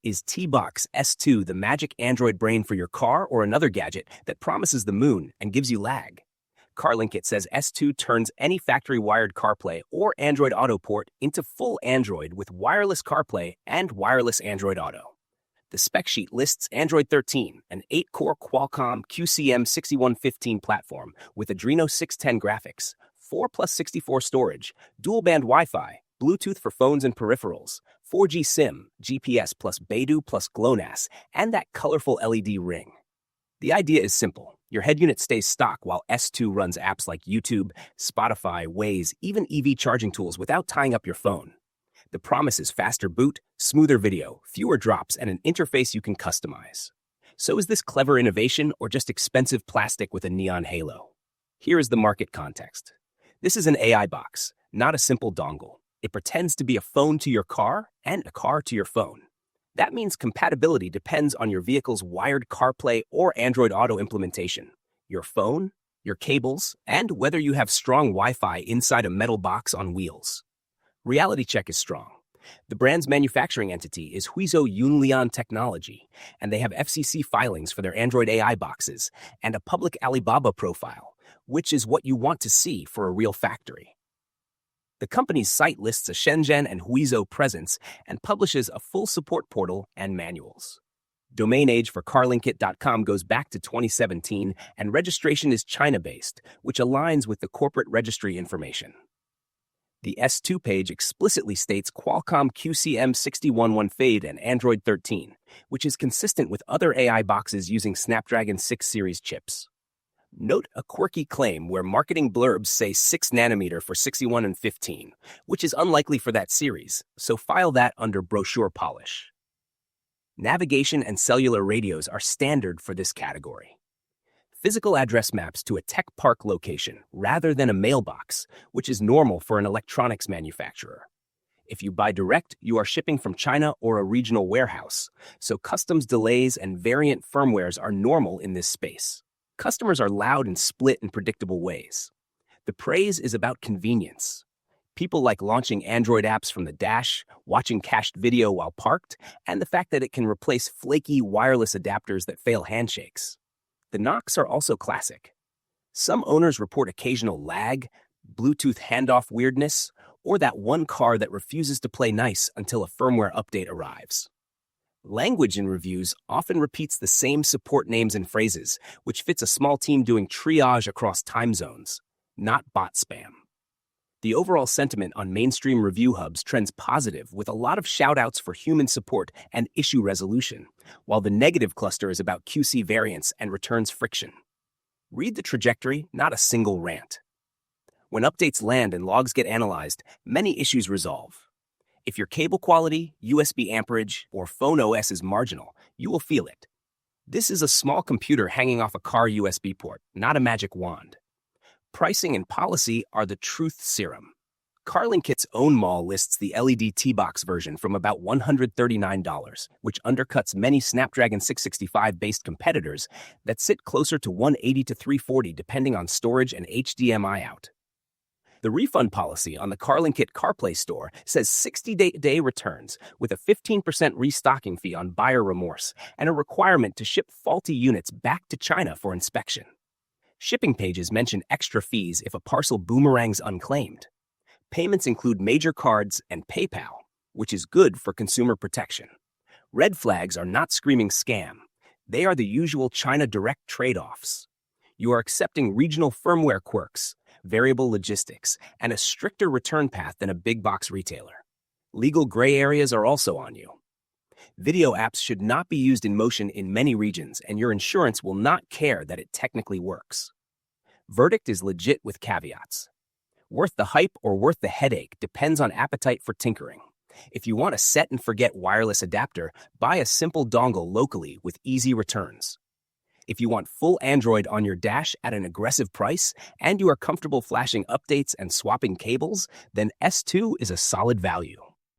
Is Tbox S2 the magic Android brain for your car or another gadget that promises the moon and gives you lag? Carlinkit says S2 turns any factory-wired CarPlay or Android Auto port into full Android with wireless CarPlay and wireless Android Auto. The spec sheet lists Android 13, an 8-core Qualcomm QCM6115 platform with Adreno 610 graphics, 4+64 storage, dual-band Wi-Fi, Bluetooth for phones and peripherals, 4G SIM, GPS plus Beidou plus GLONASS, and that colorful LED ring. The idea is simple. Your head unit stays stock while S2 runs apps like YouTube, Spotify, Waze, even EV charging tools without tying up your phone. The promise is faster boot, smoother video, fewer drops, and an interface you can customize. So is this clever innovation or just expensive plastic with a neon halo? Here is the market context. This is an AI box, not a simple dongle. It pretends to be a phone to your car and a car to your phone. That means compatibility depends on your vehicle's wired CarPlay or Android Auto implementation, your phone, your cables, and whether you have strong Wi-Fi inside a metal box on wheels. Reality check is strong. The brand's manufacturing entity is Huizhou Yunlian Technology, and they have FCC filings for their Android AI boxes and a public Alibaba profile, which is what you want to see for a real factory. The company's site lists a Shenzhen and Huizhou presence and publishes a full support portal and manuals. Domain age for Carlinkit.com goes back to 2017, and registration is China-based, which aligns with the corporate registry information. The S2 page explicitly states Qualcomm QCM6115 and Android 13, which is consistent with other AI boxes using Snapdragon 6 series chips. Note a quirky claim where marketing blurbs say 6 nanometer for 61 and 15, which is unlikely for that series, so file that under brochure polish. Navigation and cellular radios are standard for this category. Physical address maps to a tech park location rather than a mailbox, which is normal for an electronics manufacturer. If you buy direct, you are shipping from China or a regional warehouse, so customs delays and variant firmwares are normal in this space. Customers are loud and split in predictable ways. The praise is about convenience. People like launching Android apps from the dash, watching cached video while parked, and the fact that it can replace flaky wireless adapters that fail handshakes. The knocks are also classic. Some owners report occasional lag, Bluetooth handoff weirdness, or that one car that refuses to play nice until a firmware update arrives. Language in reviews often repeats the same support names and phrases, which fits a small team doing triage across time zones, not bot spam. The overall sentiment on mainstream review hubs trends positive, with a lot of shout-outs for human support and issue resolution, while the negative cluster is about QC variance and returns friction. Read the trajectory, not a single rant. When updates land and logs get analyzed, many issues resolve. If your cable quality, USB amperage, or phone OS is marginal, you will feel it. This is a small computer hanging off a car USB port, not a magic wand. Pricing and policy are the truth serum. Carlinkit's own mall lists the LED Tbox version from about $139, which undercuts many Snapdragon 665-based competitors that sit closer to $180 to $340 depending on storage and HDMI out. The refund policy on the Carlinkit CarPlay store says 60-day returns with a 15% restocking fee on buyer remorse and a requirement to ship faulty units back to China for inspection. Shipping pages mention extra fees if a parcel boomerangs unclaimed. Payments include major cards and PayPal, which is good for consumer protection. Red flags are not screaming scam. They are the usual China direct trade-offs. You are accepting regional firmware quirks, variable logistics, and a stricter return path than a big box retailer. Legal gray areas are also on you. Video apps should not be used in motion in many regions, and your insurance will not care that it technically works. Verdict is legit with caveats. Worth the hype or worth the headache depends on appetite for tinkering. If you want a set and forget wireless adapter, buy a simple dongle locally with easy returns. If you want full Android on your dash at an aggressive price and you are comfortable flashing updates and swapping cables, then S2 is a solid value.